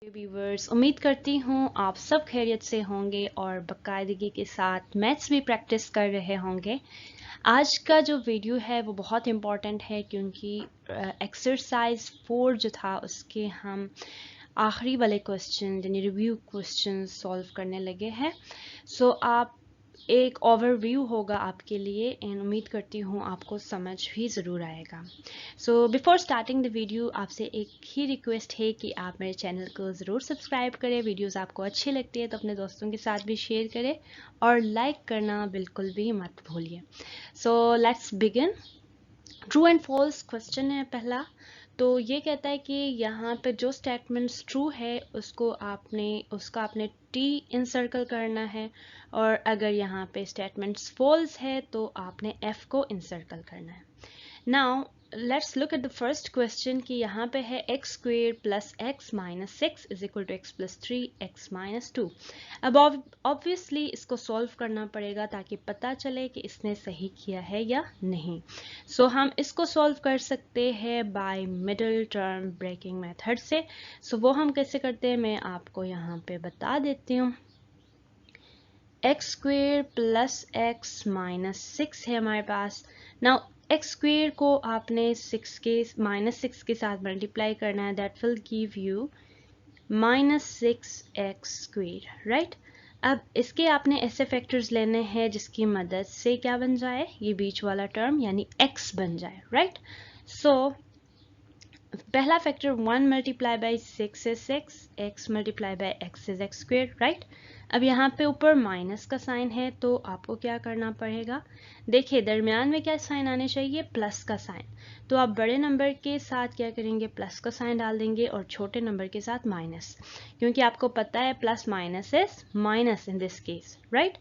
Viewers, उम्मीद करती हूँ आप सब खैरियत से होंगे और बाकायदगी के साथ मैथ्स भी प्रैक्टिस कर रहे होंगे। आज का जो वीडियो है वो बहुत इम्पॉर्टेंट है क्योंकि एक्सरसाइज 4 जो था उसके हम आखिरी वाले क्वेश्चन यानी रिव्यू क्वेश्चन सॉल्व करने लगे हैं। सो आप एक ओवरव्यू होगा आपके लिए एंड उम्मीद करती हूँ आपको समझ भी ज़रूर आएगा। So before starting the video आपसे एक ही रिक्वेस्ट है कि आप मेरे चैनल को ज़रूर सब्सक्राइब करें। वीडियोस आपको अच्छी लगती है तो अपने दोस्तों के साथ भी शेयर करें और लाइक करना बिल्कुल भी मत भूलिए। So let's begin. True and false question है पहला। तो ये कहता है कि यहाँ पे जो स्टेटमेंट्स ट्रू है उसका आपने टी इंसर्कल करना है और अगर यहाँ पे स्टेटमेंट्स फॉल्स है तो आपने एफ को इंसर्कल करना है। Now let's look at the first question कि यहाँ पे है x square plus x minus 6 is equal to x plus 3 x minus 2। अब ऑब्वियसली इसको सॉल्व करना पड़ेगा ताकि पता चले कि इसने सही किया है या नहीं। सो हम इसको सॉल्व कर सकते हैं by middle term breaking method से। सो वो हम कैसे करते हैं मैं आपको यहाँ पे बता देती हूँ। X square plus x minus 6 है हमारे पास। नाउ एक्स स्क्वेयर को आपने -6 के साथ मल्टीप्लाई करना है। That will give you -6x square, right. अब इसके आपने ऐसे फैक्टर्स लेने हैं जिसकी मदद से क्या बन जाए, ये बीच वाला टर्म यानी x बन जाए, राइट। सो पहला factor 1 multiply by 6 is 6, x multiply by x is x square, right. अब यहाँ पे ऊपर माइनस का साइन है तो आपको क्या करना पड़ेगा, देखिए दरमियान में क्या साइन आने चाहिए, प्लस का साइन। तो आप बड़े नंबर के साथ क्या करेंगे, प्लस का साइन डाल देंगे और छोटे नंबर के साथ माइनस, क्योंकि आपको पता है plus minus is minus in this case, right.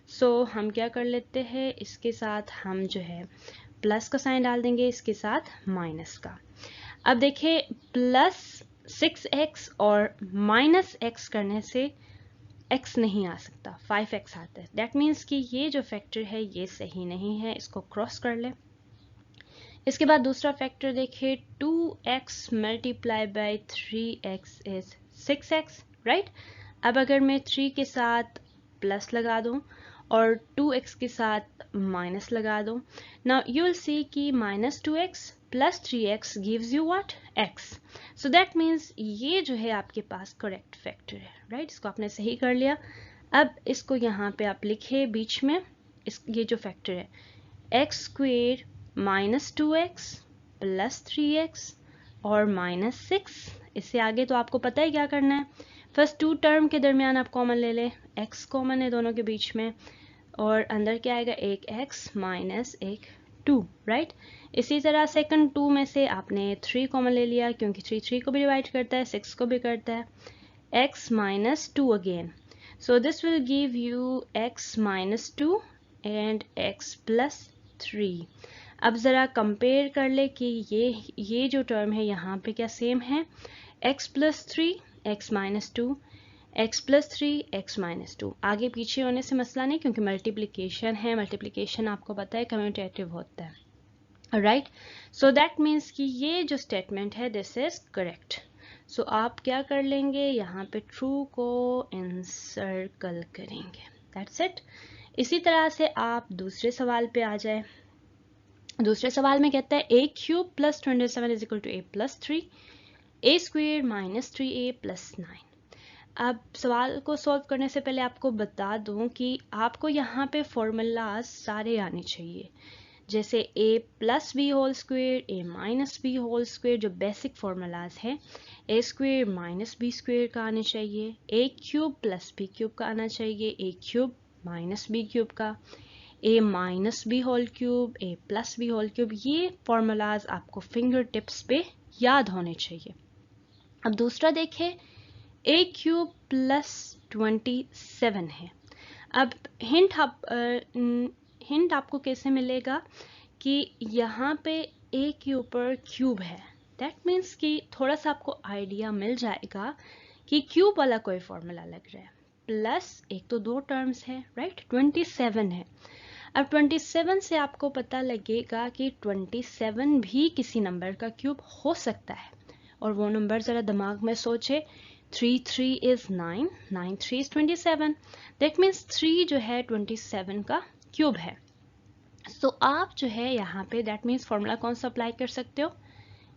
So हम क्या कर लेते हैं, इसके साथ हम जो है प्लस का साइन डाल देंगे, इसके साथ माइनस का। अब देखिए प्लस 6x और माइनस x करने से x नहीं आ सकता, 5x आता है। दैट मीन्स कि ये जो फैक्टर है ये सही नहीं है, इसको क्रॉस कर ले। इसके बाद दूसरा फैक्टर देखिए 2x multiply by 3x is 6x, right. अब अगर मैं 3 के साथ प्लस लगा दूं और 2x के साथ माइनस लगा दूं, नाउ यू विल सी कि -2x plus 3x gives you what, x। So that means ये जो है आपके पास करेक्ट फैक्टर है, राइट। इसको आपने सही कर लिया। अब इसको यहाँ पे आप लिखे बीच में ये जो फैक्टर है x square -2x plus 3x और -6। इससे आगे तो आपको पता है क्या करना है, फर्स्ट टू टर्म के दरमियान आप कॉमन ले लें, x कॉमन है दोनों के बीच में और अंदर क्या आएगा, एक x माइनस एक 2, राइट। इसी तरह सेकंड 2 में से आपने 3 कॉमन ले लिया क्योंकि 3 को भी डिवाइड करता है, 6 को भी करता है, x minus 2 again. So this will give you x minus 2 and x plus 3। अब ज़रा कंपेयर कर ले कि ये जो टर्म है यहाँ पे क्या सेम है, x plus 3 x minus 2 x plus 3 x minus 2। आगे पीछे होने से मसला नहीं क्योंकि मल्टीप्लिकेशन है, मल्टीप्लिकेशन आपको पता है कम्यूटेटिव होता है, राइट। सो दैट मीन्स कि ये जो स्टेटमेंट है दिस इज करेक्ट। सो आप क्या कर लेंगे, यहाँ पे ट्रू को इंसर्कल करेंगे, दैट्स इट। इसी तरह से आप दूसरे सवाल पे आ जाए। दूसरे सवाल में कहता है a cube plus 27 is equal to a plus 3, a square minus 3a plus 9। अब सवाल को सॉल्व करने से पहले आपको बता दूं कि आपको यहाँ पे फॉर्मूलाज सारे आने चाहिए, जैसे a plus b whole square, a minus b whole square, जो बेसिक फॉर्मूलाज है, a square minus b square का आना चाहिए, a cube plus b cube का आना चाहिए, a cube minus b cube का, a minus b whole cube, a plus b whole cube. ये फॉर्मूलाज आपको फिंगर टिप्स पे याद होने चाहिए। अब दूसरा देखें, a क्यूब प्लस 27 है। अब हिंट आपको कैसे मिलेगा कि यहाँ पे a के ऊपर क्यूब है, दैट मीन्स कि थोड़ा सा आपको आइडिया मिल जाएगा कि क्यूब वाला कोई फॉर्मूला लग रहा है। प्लस एक तो दो टर्म्स है, राइट, 27 है। अब 27 से आपको पता लगेगा कि 27 भी किसी नंबर का क्यूब हो सकता है, और वो नंबर ज़रा दिमाग में सोचे, 3 is 9, 9 3 is 27. That means 3 जो है 27 का क्यूब है. So आप जो है यहाँ पे that means फॉर्मूला कौन सा अप्लाई कर सकते हो,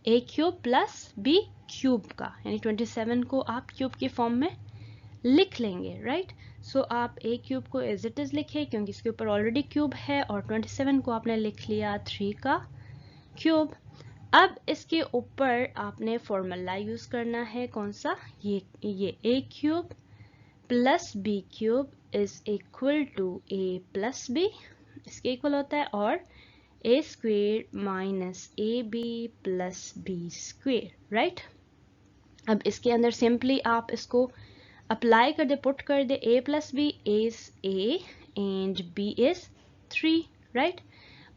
a cube plus b cube का, यानी 27 को आप क्यूब के फॉर्म में लिख लेंगे, राइट. सो आप a क्यूब को एज इट इज लिखे क्योंकि इसके ऊपर ऑलरेडी क्यूब है, और 27 को आपने लिख लिया 3 का क्यूब. अब इसके ऊपर आपने फॉर्मूला यूज करना है, कौन सा, ये a cube plus b cube is equal to a plus b, इसके इक्वल होता है, और a square minus a b plus b square, right. अब इसके अंदर सिंपली आप इसको अप्लाई कर दे, पुट कर दे, a plus b is a and b is 3, right.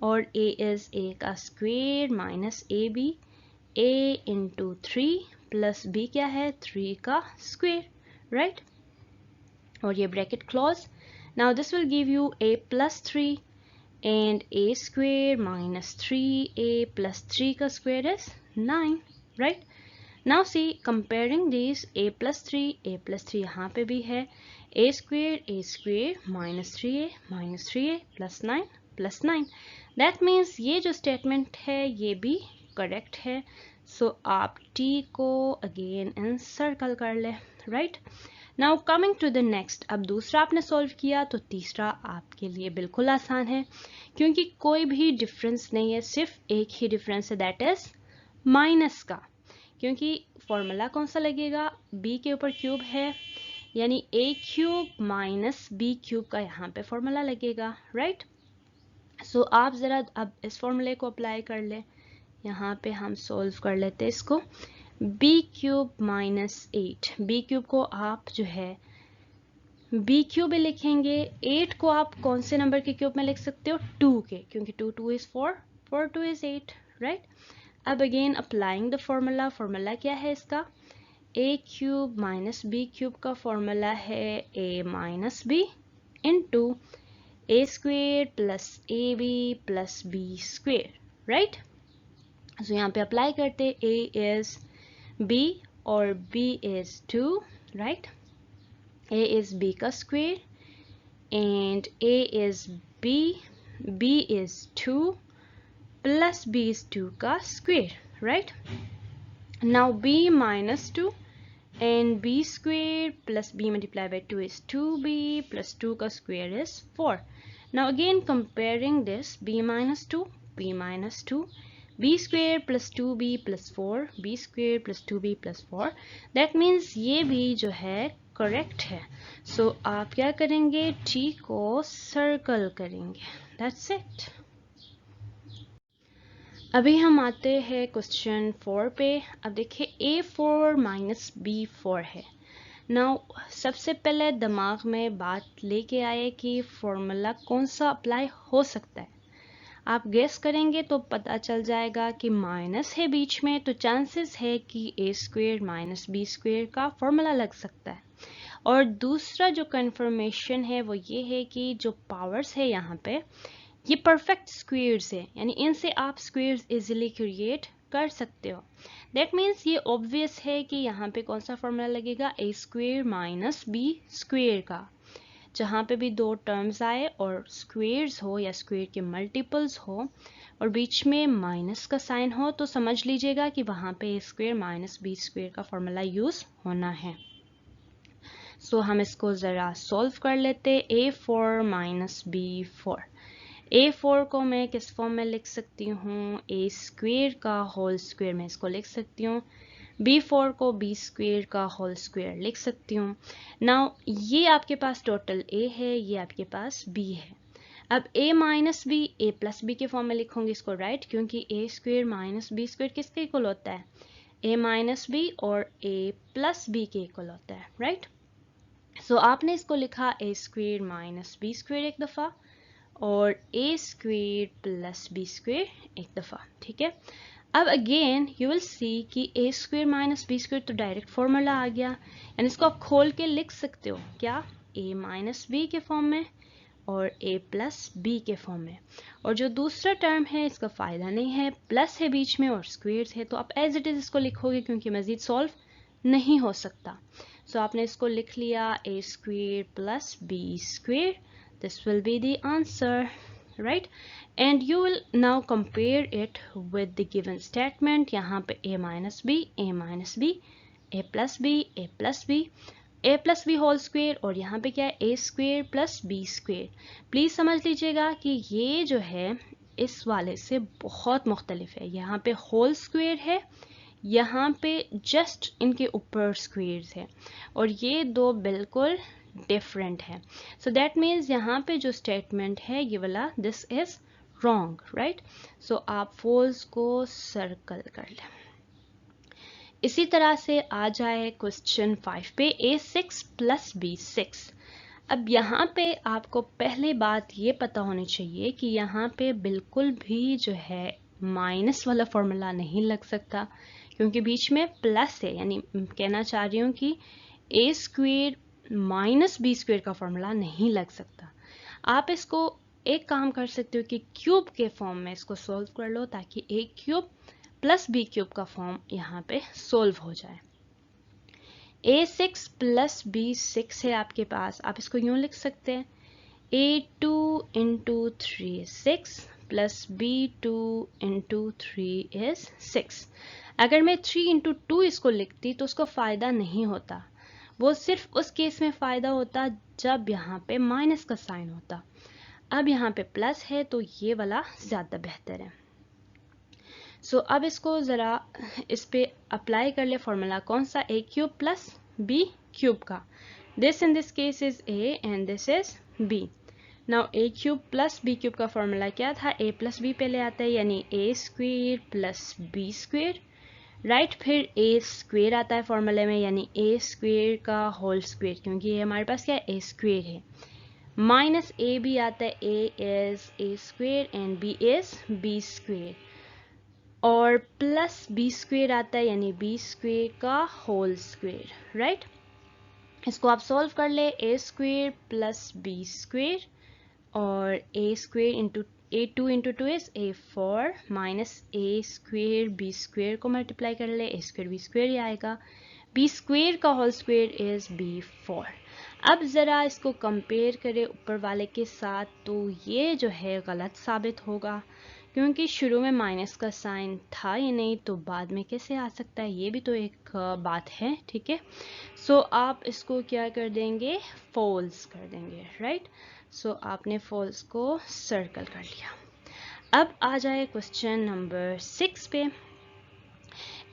और a इज a का square minus a b, a into 3 plus b क्या है 3 का स्क्वेयर, राइट. और ये bracket close. Now this will give you a plus 3 and a square minus 3a plus 3 का square is 9, right. Now see, comparing these, a plus 3 यहाँ पे भी है, a square minus 3a plus 9. That means ये जो statement है ये भी correct है. So आप t को again encircle कर ले, right. Now coming to the next. अब दूसरा आपने सॉल्व किया तो तीसरा आपके लिए बिल्कुल आसान है, क्योंकि कोई भी डिफरेंस नहीं है, सिर्फ एक ही डिफरेंस है, दैट इज माइनस का. क्योंकि फॉर्मूला कौन सा लगेगा, b के ऊपर क्यूब है, यानी a cube minus b cube का यहाँ पे फॉर्मूला लगेगा, राइट. सो आप जरा अब इस फॉर्मूले को अप्लाई कर ले. यहाँ पे हम सॉल्व कर लेते हैं इसको. b cube minus 8, b cube को आप जो है b क्यूब में लिखेंगे, 8 को आप कौन से नंबर के क्यूब में लिख सकते हो, 2 के, क्योंकि 2 इज 4, 2 इज 8, राइट. अब again applying the formula. Formula क्या है इसका, a cube minus b cube का फॉर्मूला है a minus b into a square plus a b plus b square, right. So यहाँ पे अप्लाई करते, a इज b और b is 2, right. a is b का square and a is b is 2 plus b is 2 का square, right. Now b minus 2 and b square plus b multiplied by 2 is 2b plus 2 का square is 4. Now again comparing this, b minus 2, b square plus 2b plus 4, b square plus 2b plus 4. That means ये भी जो है correct है. So आप क्या करेंगे, t को circle करेंगे. That's it. अभी हम आते हैं क्वेश्चन 4 पे. अब देखिए a4 माइनस b4 है. नाउ सबसे पहले दिमाग में बात लेके आए कि फॉर्मूला कौन सा अप्लाई हो सकता है. आप गेस करेंगे तो पता चल जाएगा कि माइनस है बीच में, तो चांसेस है कि a square minus b square का फॉर्मूला लग सकता है. और दूसरा जो कंफर्मेशन है वो ये है कि जो पावर्स है यहाँ पे ये परफेक्ट स्क्वेयर्स है, यानी इनसे आप स्क्वेयर्स इजीली क्रिएट कर सकते हो. दैट मीन्स ये ऑब्वियस है कि यहाँ पे कौन सा फॉर्मूला लगेगा, a square minus b square का. जहाँ पे भी दो टर्म्स आए और स्क्वेयर्स हो या स्क्वेयर के मल्टीपल्स हो और बीच में माइनस का साइन हो, तो समझ लीजिएगा कि वहाँ पे a square minus b square का फॉर्मूला यूज होना है. सो हम इसको ज़रा सॉल्व कर लेते. a4 minus b4. a4 को मैं किस फॉर्म में लिख सकती हूँ, a स्क्वेयर का होल स्क्वेयर में इसको लिख सकती हूँ. b4 को b स्क्वेयर का होल स्क्वेयर लिख सकती हूँ. नाउ ये आपके पास टोटल a है, ये आपके पास b है. अब a minus b a plus b के फॉर्म में लिखूंगी इसको, राइट, क्योंकि a square minus b square किसके इक्वल होता है, a माइनस बी और a प्लस बी के इक्वल होता है, राइट. सो आपने इसको लिखा a square minus b square एक दफ़ा और a square plus b square एक दफ़ा, ठीक है. अब अगेन यू विल सी कि a square minus b square तो डायरेक्ट फॉर्मूला आ गया, यानी इसको आप खोल के लिख सकते हो क्या, a माइनस बी के फॉर्म में और a प्लस बी के फॉर्म में. और जो दूसरा टर्म है इसका फ़ायदा नहीं है, प्लस है बीच में और स्क्वेयर्स है, तो आप एज इट इज़ इसको लिखोगे क्योंकि मज़ीद सॉल्व नहीं हो सकता। सो आपने इसको लिख लिया a square plus b square, this will be the answer, right. And you will now compare it with the given statement. यहाँ पे a minus b, a minus b, a plus b, a plus b, a plus b whole square, और यहाँ पे क्या है a square plus b square. Please समझ लीजिएगा कि ये जो है इस वाले से बहुत मुख्तलिफ है। यहाँ पे होल स्क्वेयर है, यहाँ पे जस्ट इनके ऊपर स्क्वेयर्स है, और ये दो बिल्कुल डिफरेंट है। सो दैट मीन्स यहाँ पे जो स्टेटमेंट है ये वाला, दिस इज रॉन्ग, राइट। सो आप फॉल्स को सर्कल कर लें। इसी तरह से आ जाए क्वेश्चन 5 पे, a6 प्लस b6। अब यहाँ पे आपको पहले बात ये पता होनी चाहिए कि यहाँ पे बिल्कुल भी जो है माइनस वाला फॉर्मूला नहीं लग सकता, क्योंकि बीच में प्लस है। यानी कहना चाह रही हूँ कि a square minus b square का फॉर्मूला नहीं लग सकता। आप इसको एक काम कर सकते हो कि क्यूब के फॉर्म में इसको सॉल्व कर लो, ताकि a cube plus b cube का फॉर्म यहाँ पे सोल्व हो जाए। a6 प्लस b6 है आपके पास, आप इसको यूं लिख सकते हैं a2 into 3 6 plus b2 into 3 is 6। अगर मैं 3 इंटू 2 इसको लिखती तो उसको फायदा नहीं होता, वो सिर्फ उस केस में फायदा होता जब यहाँ पे माइनस का साइन होता। अब यहाँ पे प्लस है तो ये वाला ज्यादा बेहतर है। सो अब इसको ज़रा इस पे अप्लाई कर ले फॉर्मूला, कौन सा, a cube plus b cube का। This in this case is a and this is b। Now a cube plus b cube का फॉर्मूला क्या था, a प्लस b पहले आता है, यानी a square plus b square, right. फिर a square आता है फॉर्मूले में, यानी a स्क्वेयर का होल स्क्वेयर, क्योंकि ये हमारे पास क्या है, a स्क्वेयर है। माइनस a भी आता है, a is a square and b is b square, और प्लस बी स्क्वेयर आता है, यानी बी स्क्वेयर का होल स्क्वेयर, राइट। इसको आप सॉल्व कर ले, a square plus b square, और ए square into a2 into 2 is a4 minus a square b square को मल्टीप्लाई कर ले, ए स्क्वेयर बी स्क्वेयर ही आएगा, बी स्क्वेयर का होल स्क्वेयर इज b4। अब ज़रा इसको कंपेयर करें ऊपर वाले के साथ, तो ये जो है गलत साबित होगा, क्योंकि शुरू में माइनस का साइन था ही नहीं, तो बाद में कैसे आ सकता है, ये भी तो एक बात है, ठीक है। सो आप इसको क्या कर देंगे, फॉल्स कर देंगे, राइट। सो आपने फॉल्स को सर्कल कर लिया। अब आ जाए क्वेश्चन नंबर 6 पे,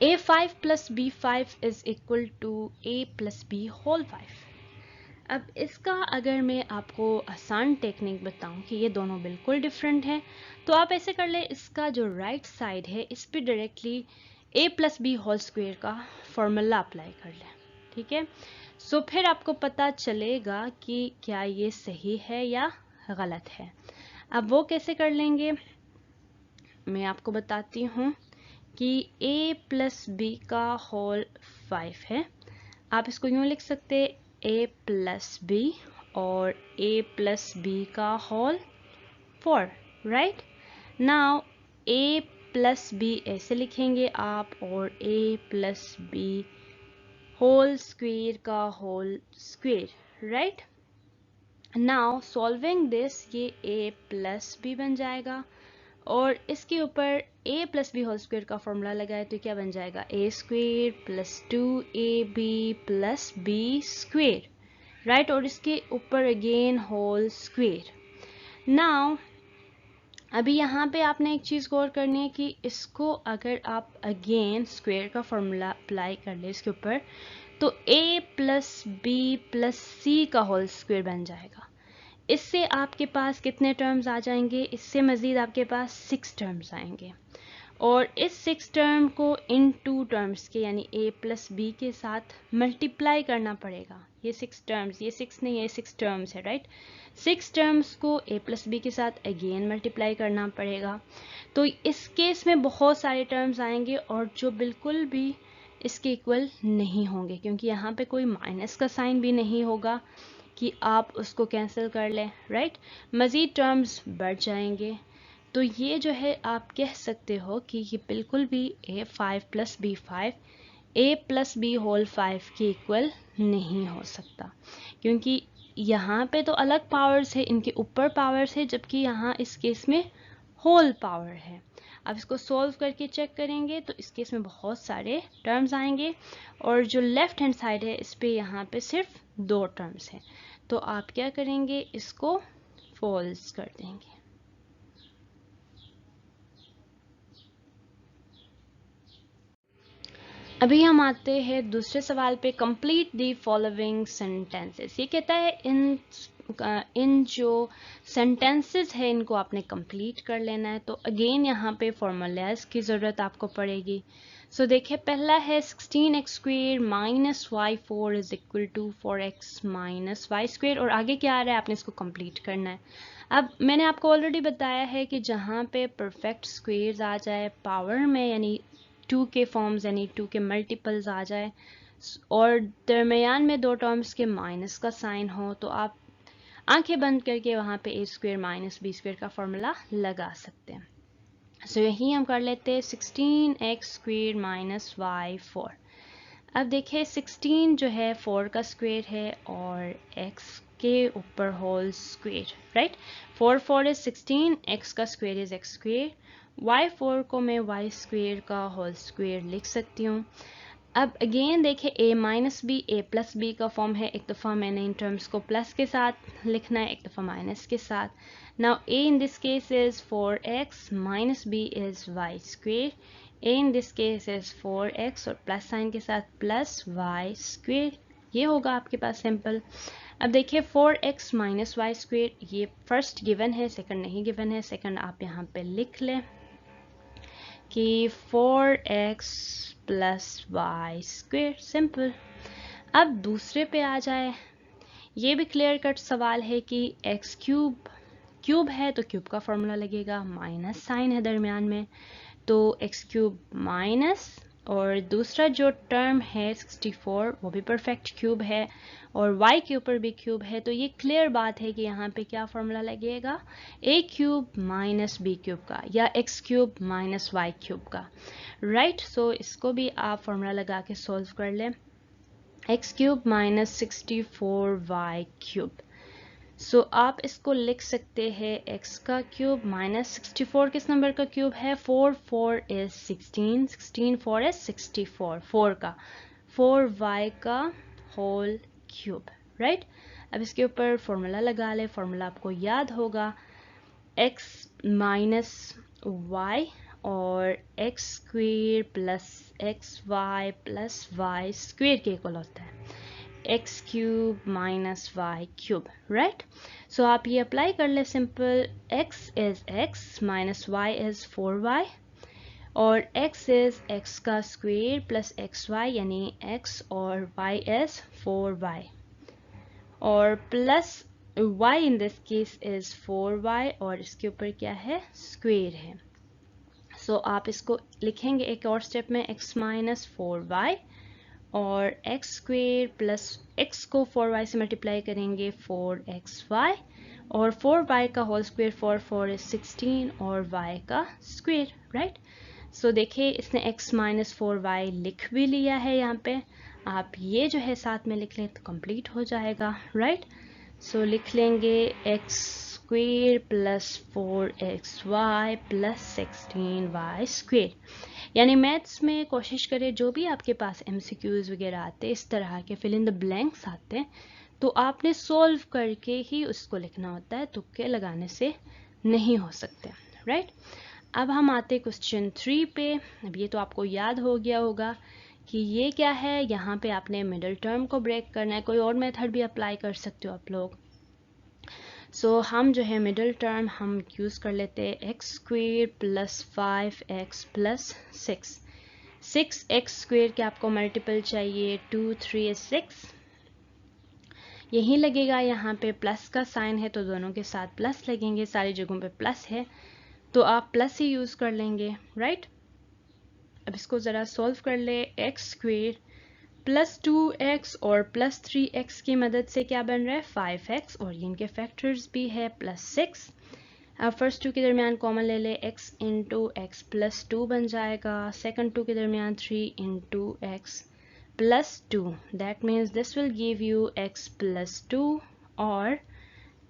a5 plus b5 is equal to a plus b whole 5। अब इसका अगर मैं आपको आसान टेक्निक बताऊं कि ये दोनों बिल्कुल डिफरेंट हैं, तो आप ऐसे कर ले, इसका जो राइट साइड है इस पे directly a plus b whole square का फॉर्मूला अप्लाई कर ले, ठीक है। सो फिर आपको पता चलेगा कि क्या ये सही है या गलत है। अब वो कैसे कर लेंगे, मैं आपको बताती हूँ कि a प्लस बी का होल 5 है। आप इसको यूं लिख सकते a प्लस बी और a प्लस बी का whole 4, right. Now a plus b ऐसे लिखेंगे आप, और a plus b whole square का whole square, right. Now solving this, ये a प्लस बी बन जाएगा, और इसके ऊपर a plus b whole square का फॉर्मूला लगाए तो क्या बन जाएगा, a square plus 2ab plus b square, right, और इसके ऊपर अगेन होल स्क्वेयर। नाउ अभी यहाँ पे आपने एक चीज़ गौर करनी है कि इसको अगर आप अगेन स्क्वेयर का फॉर्मूला अप्लाई कर ले इसके ऊपर, तो a प्लस बी प्लस सी का होल स्क्वेयर बन जाएगा। इससे आपके पास कितने टर्म्स आ जाएंगे, इससे मज़ीद आपके पास 6 टर्म्स आएंगे, और इस 6 टर्म को इन 2 टर्म्स के यानी a प्लस बी के साथ मल्टीप्लाई करना पड़ेगा। ये 6 टर्म्स, ये 6 नहीं है, 6 टर्म्स है, राइट। 6 टर्म्स को a प्लस बी के साथ अगेन मल्टीप्लाई करना पड़ेगा। तो इस केस में बहुत सारे टर्म्स आएंगे और जो बिल्कुल भी इसके इक्वल नहीं होंगे, क्योंकि यहाँ पे कोई माइनस का साइन भी नहीं होगा कि आप उसको कैंसिल कर लें, राइट। मज़ीद टर्म्स बढ़ जाएंगे। तो ये जो है आप कह सकते हो कि ये बिल्कुल भी a5 plus b5 a plus b whole 5 के इक्वल नहीं हो सकता, क्योंकि यहाँ पे तो अलग पावर्स है, इनके ऊपर पावर्स है, जबकि यहाँ इस केस में होल पावर है। अब इसको सोल्व करके चेक करेंगे तो इस केस में बहुत सारे टर्म्स आएंगे, और जो लेफ्ट हैंड साइड है इस पे यहाँ पे सिर्फ 2 टर्म्स हैं, तो आप क्या करेंगे, इसको फॉल्स कर देंगे। अभी हम आते हैं दूसरे सवाल पे, कंप्लीट दी फॉलोइंग सेंटेंसेस। ये कहता है इन जो सेंटेंसेस है इनको आपने कंप्लीट कर लेना है। तो अगेन यहाँ पे फॉर्मूलाज की ज़रूरत आपको पड़ेगी। सो देखिए, पहला है 16x² minus y4 is equal to 4x minus y², और आगे क्या आ रहा है आपने इसको कंप्लीट करना है। अब मैंने आपको ऑलरेडी बताया है कि जहाँ पे परफेक्ट स्क्वेयर्स आ जाए पावर में, यानी 2 के फॉर्म्स यानी 2 के मल्टीपल्स आ जाए, और दरमियान में 2 टर्म्स के माइनस का साइन हो, तो आप आंखें बंद करके वहाँ पे a² माइनस b² का फॉर्मूला लगा सकते हैं। सो यही हम कर लेते हैं 16x² माइनस y4। अब देखिए 16 जो है 4 का स्क्वेयर है और x के ऊपर whole square, right. 4 is 16, x का स्क्वेयर इज x², y4 को मैं y² का होल स्क्वेयर लिख सकती हूँ। अब अगेन देखिए a minus b a plus b का फॉर्म है, एक दफ़ा मैंने इन टर्म्स को प्लस के साथ लिखना है, एक दफ़ा माइनस के साथ। Now a in this case is 4x minus b is y², a in this case is 4x और प्लस साइन के साथ प्लस y², ये होगा आपके पास सिंपल। अब देखिए 4x माइनस y², ये फर्स्ट गिवन है, सेकंड नहीं गिवन है। सेकंड आप यहाँ पे लिख लें कि 4x प्लस y², सिंपल। अब दूसरे पे आ जाए, ये भी क्लियर कट सवाल है कि x³ क्यूब है तो क्यूब का फॉर्मूला लगेगा, माइनस साइन है दरमियान में, तो x³ माइनस, और दूसरा जो टर्म है 64 वो भी परफेक्ट क्यूब है और y के ऊपर भी क्यूब है, तो ये क्लियर बात है कि यहाँ पे क्या फॉर्मूला लगेगा, a³ माइनस b³ का, या x³ माइनस y³ का, राइट। सो इसको भी आप फॉर्मूला लगा के सॉल्व कर लें, x³ माइनस 64y³। सो आप इसको लिख सकते हैं x का क्यूब माइनस 64 किस नंबर का क्यूब है, 4 इज 16, 16 4 इज 64, 4 का 4y का होल क्यूब, राइट। अब इसके ऊपर फॉर्मूला लगा ले, फॉर्मूला आपको याद होगा, x माइनस y और x² plus xy plus y² के इक्वल होता है x³ माइनस y³, राइट। सो आप ये अप्लाई कर ले simple, x is x minus y is 4y और x इज x का स्क्वेयर प्लस xy यानी x और y इज 4y और plus y in this case is 4y और इसके ऊपर क्या है, स्क्वेयर है। सो आप इसको लिखेंगे एक और स्टेप में, x माइनस 4y और x² प्लस x को 4y से मल्टीप्लाई करेंगे 4xy और 4y का होल स्क्वेयर, 4 इज 16 और y का स्क्वेयर, राइट। सो देखिए इसने x माइनस 4y लिख भी लिया है यहाँ पे, आप ये जो है साथ में लिख लें तो कंप्लीट हो जाएगा, राइट। सो लिख लेंगे x² plus 4xy plus 16y²। यानी मैथ्स में कोशिश करें जो भी आपके पास MCQs वगैरह आते हैं, इस तरह के फिल इन द ब्लैंक्स आते हैं, तो आपने सॉल्व करके ही उसको लिखना होता है, तुक्के लगाने से नहीं हो सकते, राइट। अब हम आते क्वेश्चन 3 पे। अब ये तो आपको याद हो गया होगा कि ये क्या है, यहाँ पे आपने मिडिल टर्म को ब्रेक करना है, कोई और मेथड भी अप्लाई कर सकते हो आप लोग। सो हम जो है मिडिल टर्म हम यूज़ कर लेते हैं x² plus 5x plus 6x² के आपको मल्टीपल चाहिए 2 3 6, यही लगेगा, यहाँ पे प्लस का साइन है तो दोनों के साथ प्लस लगेंगे, सारी जगहों पे प्लस है तो आप प्लस ही यूज़ कर लेंगे, राइट। अब इसको ज़रा सॉल्व कर ले, x² प्लस 2x और प्लस 3x की मदद से क्या बन रहा है 5x और इनके फैक्टर्स भी है प्लस 6, अब फर्स्ट टू के दरमियान कॉमन ले ले, x into x plus two बन जाएगा, सेकंड टू के दरमियान 3 into x plus two, that means this will give you x plus two और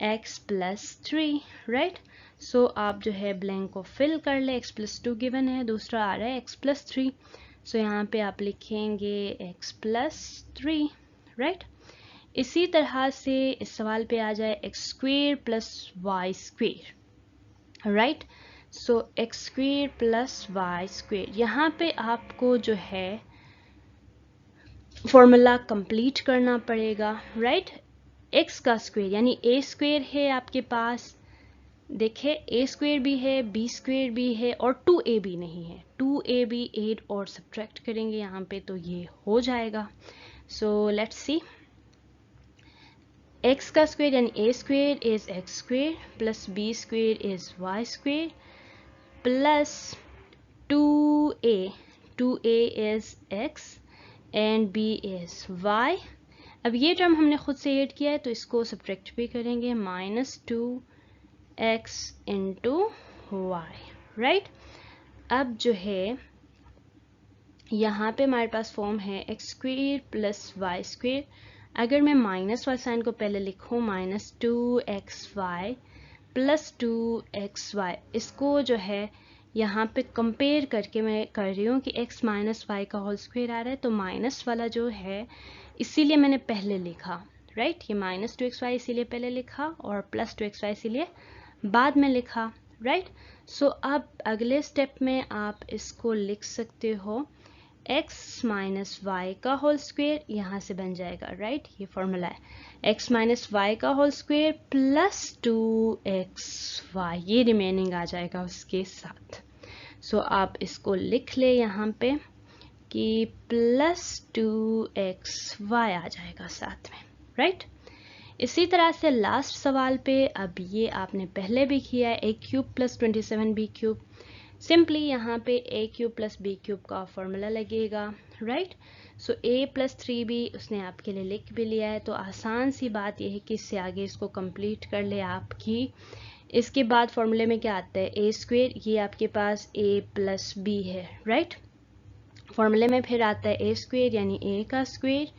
x प्लस थ्री, राइट। सो आप जो है ब्लैंक को फिल कर ले, x प्लस टू गिवन है, दूसरा आ रहा है x प्लस थ्री, सो यहाँ पे आप लिखेंगे x प्लस थ्री, राइट। इसी तरह से इस सवाल पे आ जाए x square plus y square, right. So x square plus y square, यहाँ पे आपको जो है फॉर्मूला कंप्लीट करना पड़ेगा, राइट। एक्स का स्क्वेयर यानी ए स्क्वेयर है आपके पास, देखिए ए स्क्वेयर भी है, बी स्क्वेयर भी है और 2a भी नहीं है, 2ab 8 और सब्ट्रैक्ट करेंगे यहाँ पे तो ये हो जाएगा। सो लेट्स सी, एक्स का स्क्वेयर यानी a square is x square plus b square is y square plus 2a, 2a is x and b is y। अब ये टर्म हमने खुद से ऐड किया है तो इसको सब्ट्रैक्ट भी करेंगे, minus 2x into Y, right. अब जो है यहाँ पे हमारे पास फॉर्म है x square plus y square, अगर मैं माइनस वाले साइन को पहले लिखूँ, माइनस 2xy प्लस 2xy, इसको जो है यहाँ पे कंपेयर करके मैं कर रही हूँ कि x माइनस वाई का होल स्क्वायर आ रहा है, तो माइनस वाला जो है इसीलिए मैंने पहले लिखा, राइट। ये माइनस 2xy इसीलिए पहले लिखा और प्लस 2xy इसीलिए बाद में लिखा, राइट। सो अब अगले स्टेप में आप इसको लिख सकते हो, x माइनस वाई का होल स्क्वायर यहाँ से बन जाएगा, राइट। ये फॉर्मूला है, x माइनस वाई का होल स्क्वायर प्लस 2xy, ये रिमेनिंग आ जाएगा उसके साथ। सो आप इसको लिख ले यहाँ पे कि प्लस 2xy आ जाएगा साथ में, राइट। इसी तरह से लास्ट सवाल पे, अब ये आपने पहले भी किया है, a cube plus 27b cube, simply यहाँ पे a cube plus b cube का फॉर्मूला लगेगा, right. So a plus 3b उसने आपके लिए लिख भी लिया है, तो आसान सी बात यह है कि इससे आगे इसको कंप्लीट कर ले आपकी। इसके बाद फॉर्मूले में क्या आता है, a स्क्वेयर, ये आपके पास a प्लस b है, राइट। फॉर्मूले में फिर आता है a स्क्वेयर यानी a का स्क्वेयर,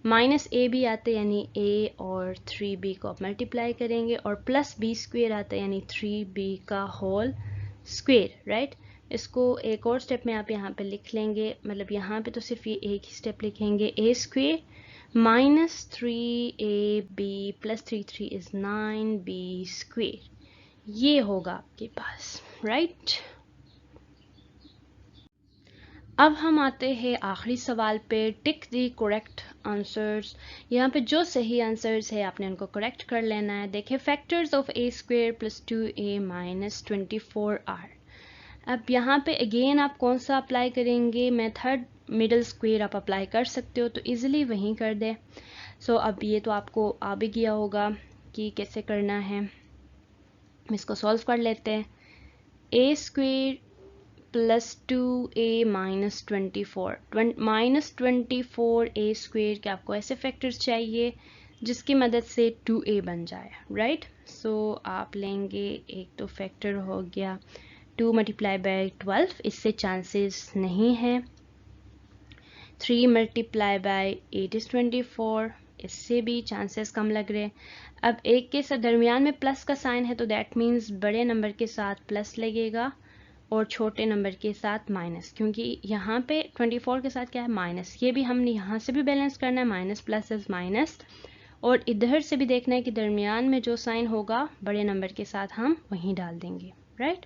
माइनस ए भी आता है यानी a और 3b को आप मल्टीप्लाई करेंगे, और प्लस b स्क्वेयर आता है यानी 3b का होल स्क्वेयर, राइट। इसको एक और स्टेप में आप यहाँ पे लिख लेंगे, मतलब यहाँ पे तो सिर्फ ये एक ही स्टेप लिखेंगे, a square minus 3ab plus 3 is 9b square, ये होगा आपके पास, राइट। अब हम आते हैं आखिरी सवाल पे, टिक दी करेक्ट आंसर्स। यहाँ पे जो सही आंसर्स है आपने उनको करेक्ट कर लेना है। देखिए, factors of a square plus 2a minus 24 are. अब यहाँ पे अगेन आप कौन सा अप्लाई करेंगे, मेथड मिडल स्क्वेयर आप अप्लाई कर सकते हो, तो इजीली वहीं कर दे। सो अब ये तो आपको आ भी गया होगा कि कैसे करना है, इसको सॉल्व कर लेते हैं। a square plus 2a minus 24, minus 24 a square के आपको ऐसे फैक्टर्स चाहिए जिसकी मदद से 2a बन जाए, राइट। सो आप लेंगे, एक तो फैक्टर हो गया 2 मल्टीप्लाई बाय 12, इससे चांसेस नहीं है। 3 मल्टीप्लाई बाय 8 इज 24, इससे भी चांसेस कम लग रहे हैं। अब एक के साथ दरमियान में प्लस का साइन है, तो दैट मीन्स बड़े नंबर के साथ प्लस लगेगा और छोटे नंबर के साथ माइनस, क्योंकि यहाँ पे 24 के साथ क्या है, माइनस। ये भी हमने यहाँ से भी बैलेंस करना है, माइनस प्लस इज माइनस, और इधर से भी देखना है कि दरमियान में जो साइन होगा बड़े नंबर के साथ हम वहीं डाल देंगे, राइट।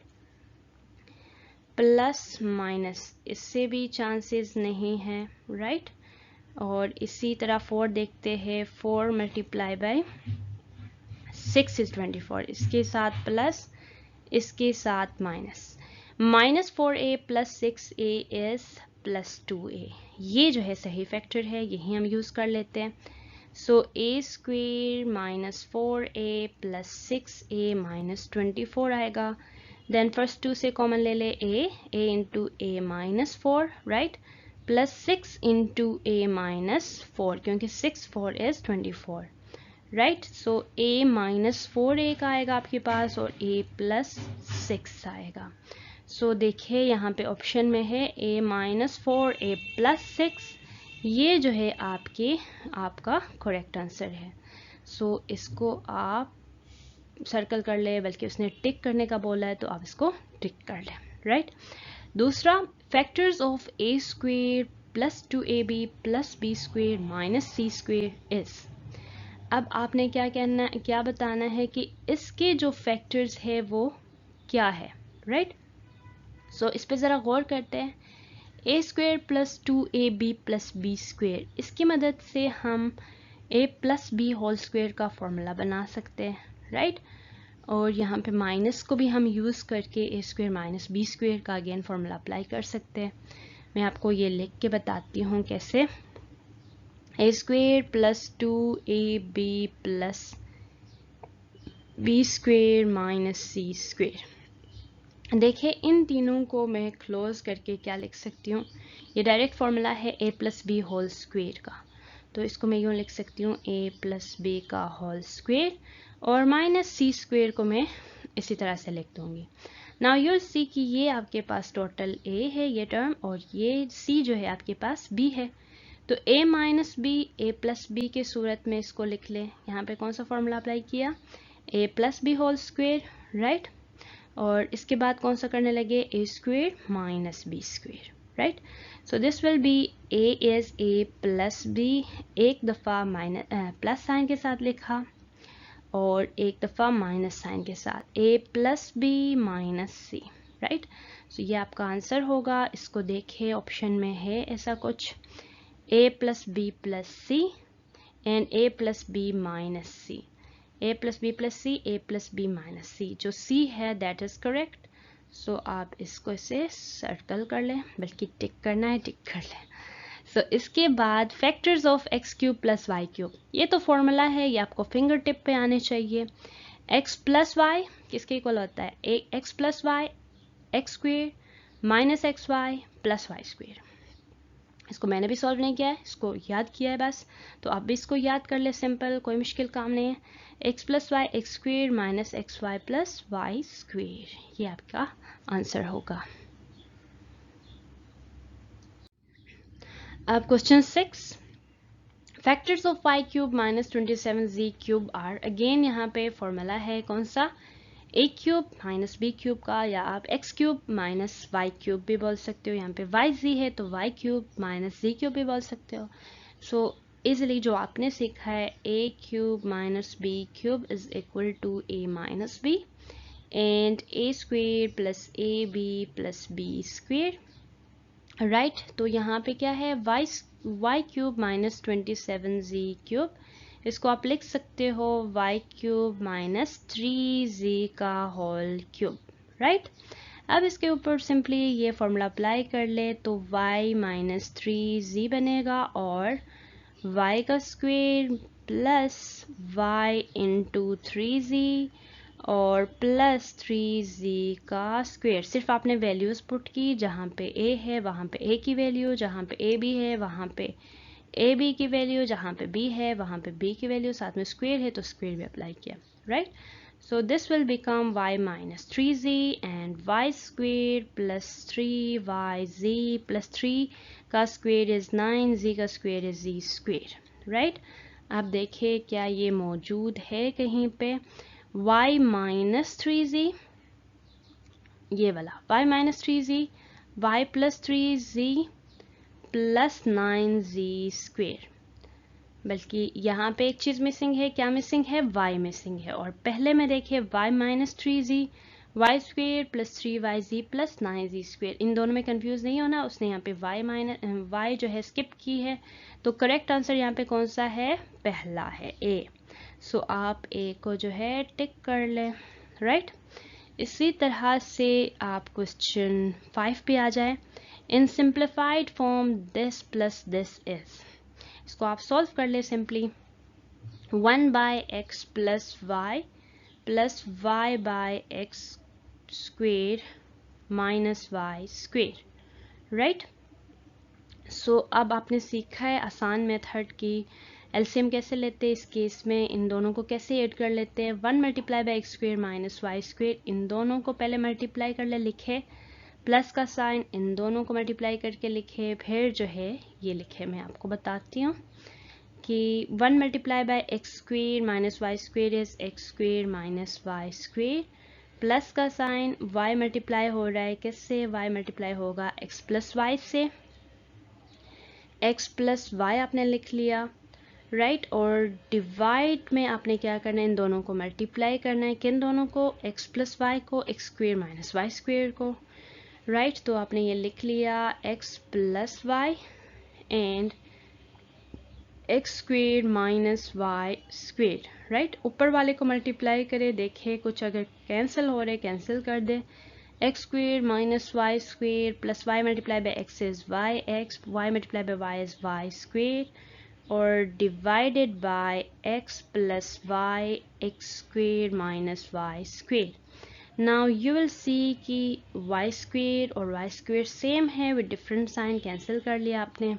प्लस माइनस, इससे भी चांसेस नहीं है, राइट। और इसी तरह 4 देखते हैं, 4 मल्टीप्लाई बाय 6 इज 24, इसके साथ प्लस, इसके साथ minus, minus 4a plus 6a is plus 2a, ये जो है सही फैक्टर है, यही हम यूज़ कर लेते हैं। सो a square minus 4a plus 6a minus 24 आएगा। देन फर्स्ट 2 से कॉमन ले ले, a into a minus 4, right, plus 6 into a minus 4, क्योंकि 6 4 इज 24, राइट। सो a -4 एक आएगा आपके पास और a +6 आएगा। सो देखिए यहाँ पे ऑप्शन में है a -4 a +6, ये जो है आपका करेक्ट आंसर है। सो इसको आप सर्कल कर ले, बल्कि उसने टिक करने का बोला है तो आप इसको टिक कर लें, राइट। दूसरा, factors of a² + 2ab + b² - c² is. अब आपने क्या बताना है कि इसके जो फैक्टर्स है वो क्या है, राइट। सो इस पे ज़रा गौर करते हैं। a² + 2ab + b², इसकी मदद से हम a + b² का फॉर्मूला बना सकते हैं, राइट। और यहाँ पे माइनस को भी हम यूज़ करके a² - b² का अगेन फॉर्मूला अप्लाई कर सकते हैं। मैं आपको ये लिख के बताती हूँ कैसे। a² + 2ab + b² - c²। देखिए इन तीनों को मैं क्लोज करके क्या लिख सकती हूँ, ये डायरेक्ट फॉर्मूला है a + b² का, तो इसको मैं यूँ लिख सकती हूँ a + b का होल स्क्वायर, और -c² को मैं इसी तरह से लिख दूंगी। नाउ यूल सी कि ये आपके पास टोटल a है ये टर्म, और ये c जो है आपके पास b है। तो a - b a + b के सूरत में इसको लिख ले। यहाँ पे कौन सा फॉर्मूला अप्लाई किया, a + b whole square, right. और इसके बाद कौन सा करने लगे, a² - b², right. So this will B a is a + b, एक दफ़ा प्लस साइन के साथ लिखा और एक दफ़ा माइनस साइन के साथ, a + b - c, राइट। सो ये आपका आंसर होगा। इसको देखिए ऑप्शन में है ऐसा कुछ, a + b + c and a + b - c, a + b + c, a + b - c, जो c है दैट इज करेक्ट। सो आप इसको इसे सर्कल कर लें, बल्कि टिक करना है, टिक कर लें। सो इसके बाद फैक्टर्स ऑफ x³ + y³, ये तो फॉर्मूला है, ये आपको फिंगर टिप पे आने चाहिए। x + y किसके इक्वल होता है, x + y x² - xy + y²। इसको मैंने भी सॉल्व नहीं किया है, इसको याद किया है बस, तो आप भी इसको याद कर ले, सिंपल, कोई मुश्किल काम नहीं है। x + y x² - xy + y², ये आपका आंसर होगा। अब question 6, factors of y³ - 27z³ are. Again यहाँ पे फॉर्मूला है कौन सा, a³ - b³ का, या आप x³ - y³ भी बोल सकते हो। यहाँ पे yz है तो y³ - z³ भी बोल सकते हो। सो इजिली जो आपने सीखा है, a³ - b³ is equal to a - b and a² + ab + b², right. तो यहाँ पे क्या है, y³ - 27z³, इसको आप लिख सकते हो y³ - 3z का होल क्यूब, राइट। अब इसके ऊपर सिंपली ये फॉर्मूला अप्लाई कर ले तो y - 3z बनेगा, और y का स्क्वायर प्लस y × 3z और प्लस 3z का स्क्वायर। सिर्फ आपने वैल्यूज पुट की, जहाँ पे a है वहाँ पे a की वैल्यू, जहाँ पे ab है वहाँ पे ab की वैल्यू, जहाँ पे b है वहाँ पे b की वैल्यू, साथ में स्क्वायर है तो स्क्वायर भी अप्लाई किया, right. So this will become y - 3z and y² + 3yz + 3 का स्क्वायर इज 9z का स्क्वायर इज z², राइट। आप देखिए क्या ये मौजूद है कहीं पे, y - 3z, ये वाला y - 3z, y + 3z + 9z², बल्कि यहाँ पे एक चीज़ मिसिंग है, क्या मिसिंग है, y मिसिंग है। और पहले में देखिए y - 3z y² + 3yz + 9z², इन दोनों में कंफ्यूज नहीं होना। उसने यहाँ पे y जो है स्किप की है, तो करेक्ट आंसर यहाँ पे कौन सा है, पहला है a। सो आप a को जो है टिक कर लें, राइट। इसी तरह से आप क्वेश्चन 5 पे आ जाए। In simplified form this plus this is, इसको आप सॉल्व कर ले simply. 1/x + y + y/x² - y², right. सो अब आपने सीखा है आसान मेथड की एलसीएम कैसे लेते हैं इस केस में, इन दोनों को कैसे ऐड कर लेते हैं, 1 multiply by x square minus y square, इन दोनों को पहले मल्टीप्लाई कर ले, लिखे, प्लस का साइन, इन दोनों को मल्टीप्लाई करके लिखे, फिर जो है ये लिखे। मैं आपको बताती हूँ कि 1 multiply by x square minus y square is x square minus y square, plus का साइन, y मल्टीप्लाई हो रहा है किससे, y मल्टीप्लाई होगा x प्लस वाई से, x प्लस वाई आपने लिख लिया, राइट। और डिवाइड में आपने क्या करना है, इन दोनों को मल्टीप्लाई करना है, किन दोनों को, x प्लस वाई को, x square minus y square को, राइट। तो आपने ये लिख लिया x plus y and x square minus y square, right. ऊपर वाले को मल्टीप्लाई करें, देखें कुछ अगर कैंसिल हो रहे कैंसिल कर दे, x square minus y square plus y multiply by x is y x, y multiply by y is y square, और divided by x plus y x square minus y square. Now you will see कि y square और y square same है with different sign, cancel कर लिया आपने।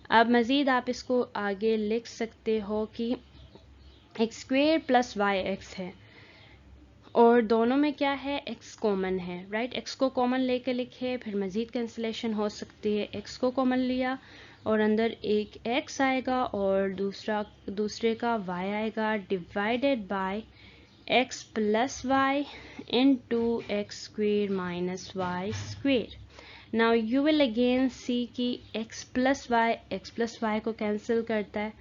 अब मज़ीद आप इसको आगे लिख सकते हो कि x square plus y x है और दोनों में क्या है, x कॉमन है, राइट। x को कॉमन लेके लिखे, फिर मज़ीद कैंसिलेशन हो सकती है, x को कॉमन लिया और अंदर एक x आएगा और दूसरे का y आएगा, divided by x plus y into x square minus y square. Now you will again see कि x प्लस वाई को कैंसिल करता है,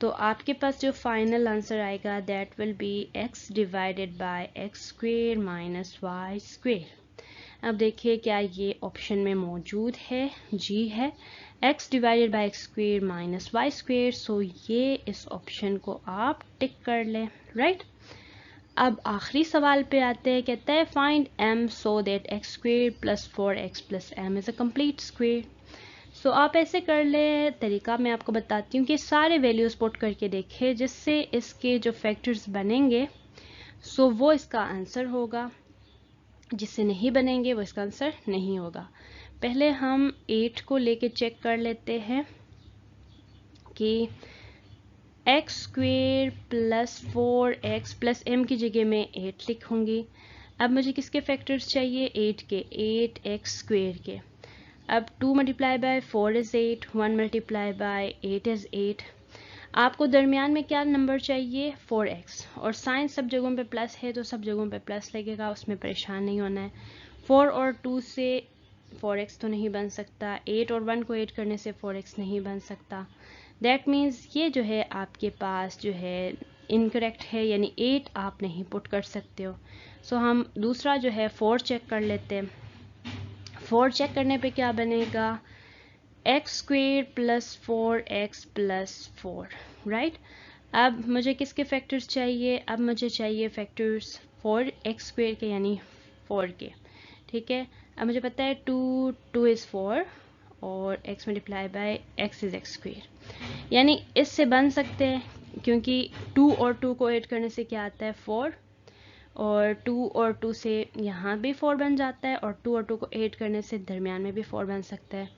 तो आपके पास जो फाइनल आंसर आएगा that will be x divided by x square minus y square. अब देखिए क्या ये ऑप्शन में मौजूद है, जी है, x divided by x square minus y square. So ये इस ऑप्शन को आप टिक कर लें, राइट। अब आखिरी सवाल पे आते हैं, कहता है find m so that x square plus 4x plus m is a complete square. So आप ऐसे कर ले, तरीका मैं आपको बताती हूँ कि सारे वैल्यूज पुट करके देखें जिससे इसके जो फैक्टर्स बनेंगे सो वो इसका आंसर होगा, जिससे नहीं बनेंगे वो इसका आंसर नहीं होगा। पहले हम 8 को लेके चेक कर लेते हैं कि x square plus 4x plus m की जगह में 8 लिखूंगी। अब मुझे किसके फैक्टर्स चाहिए, 8 के, 8x स्क्वेयर के। अब 2 multiply by 4 is 8, 1 multiply by 8 is 8। आपको दरमियान में क्या नंबर चाहिए, 4x, और साइन सब जगहों पे प्लस है तो सब जगहों पे प्लस लगेगा, उसमें परेशान नहीं होना है। 4 और 2 से 4x तो नहीं बन सकता, 8 और 1 को ऐड करने से 4x नहीं बन सकता। दैट मीन्स ये जो है आपके पास जो है इनकरेक्ट है, यानी 8 आप नहीं पुट कर सकते हो। सो हम दूसरा जो है 4 चेक कर लेते हैं। 4 चेक करने पे क्या बनेगा, x square plus 4x plus 4, right. अब मुझे किसके फैक्टर्स चाहिए, अब मुझे चाहिए फैक्टर्स 4x स्क्वेयर के यानी 4 के, ठीक है। अब मुझे पता है 2 इज़ 4 और x multiply by x is x square, यानी इससे बन सकते हैं क्योंकि 2 और 2 को ऐड करने से क्या आता है 4, और 2 और 2 से यहाँ भी 4 बन जाता है, और 2 और 2 को ऐड करने से दरमियान में भी 4 बन सकता है।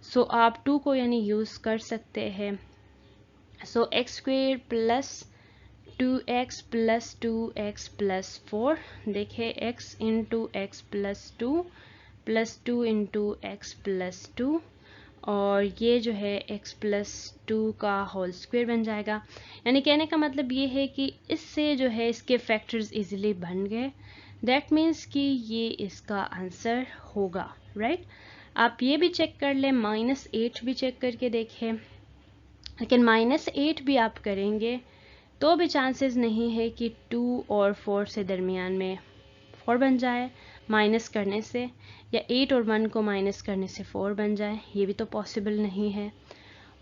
सो आप 2 को यानी यूज़ कर सकते हैं। So x square plus 2x plus 2x plus 4, देखिए x into x plus 2 plus 2 into x plus 2, और ये जो है x प्लस 2 का होल स्क्वायर बन जाएगा। यानी कहने का मतलब ये है कि इससे जो है इसके फैक्टर्स इजीली बन गए, दैट मीन्स कि ये इसका आंसर होगा, राइट। आप ये भी चेक कर लें, -8 भी चेक करके देखें, लेकिन -8 भी आप करेंगे तो भी चांसेस नहीं है कि 2 और 4 से दरमियान में 4 बन जाए माइनस करने से, या 8 और 1 को माइनस करने से 4 बन जाए, ये भी तो पॉसिबल नहीं है।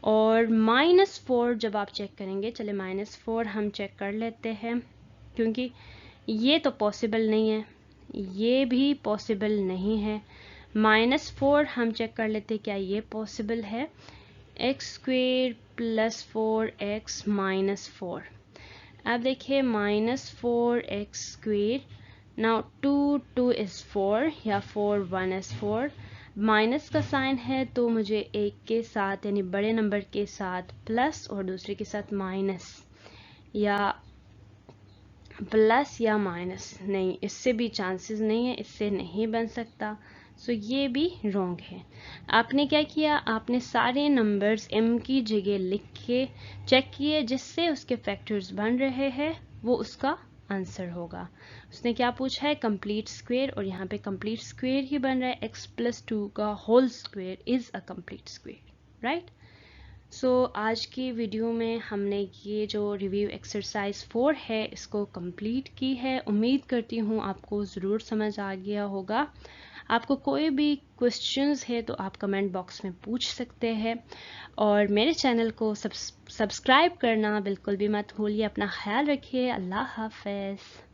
और -4 जब आप चेक करेंगे, चले -4 हम चेक कर लेते हैं क्योंकि ये तो पॉसिबल नहीं है, ये भी पॉसिबल नहीं है। -4 हम चेक कर लेते हैं क्या ये पॉसिबल है, x square plus 4x minus 4। अब देखिए -4x स्क्वेयर, नाउ 2 is 4 या 4 1 is 4, माइनस का साइन है तो मुझे एक के साथ यानी बड़े नंबर के साथ प्लस और दूसरे के साथ माइनस, या प्लस या माइनस, नहीं इससे भी चांसेस नहीं है, इससे नहीं बन सकता। सो ये भी रॉन्ग है। आपने क्या किया, आपने सारे नंबर्स m की जगह लिख के चेक किए, जिससे उसके फैक्टर्स बन रहे हैं वो उसका आंसर होगा। उसने क्या पूछा है, कंप्लीट स्क्वायर, और यहाँ पे कंप्लीट स्क्वायर ही बन रहा है, x+2 का whole square is a complete square, right. So आज की वीडियो में हमने ये जो रिव्यू एक्सरसाइज 4 है इसको कंप्लीट की है। उम्मीद करती हूँ आपको ज़रूर समझ आ गया होगा। आपको कोई भी क्वेश्चंस है तो आप कमेंट बॉक्स में पूछ सकते हैं, और मेरे चैनल को सब्सक्राइब करना बिल्कुल भी मत भूलिए। अपना ख्याल रखिए। अल्लाह हाफ़िज़।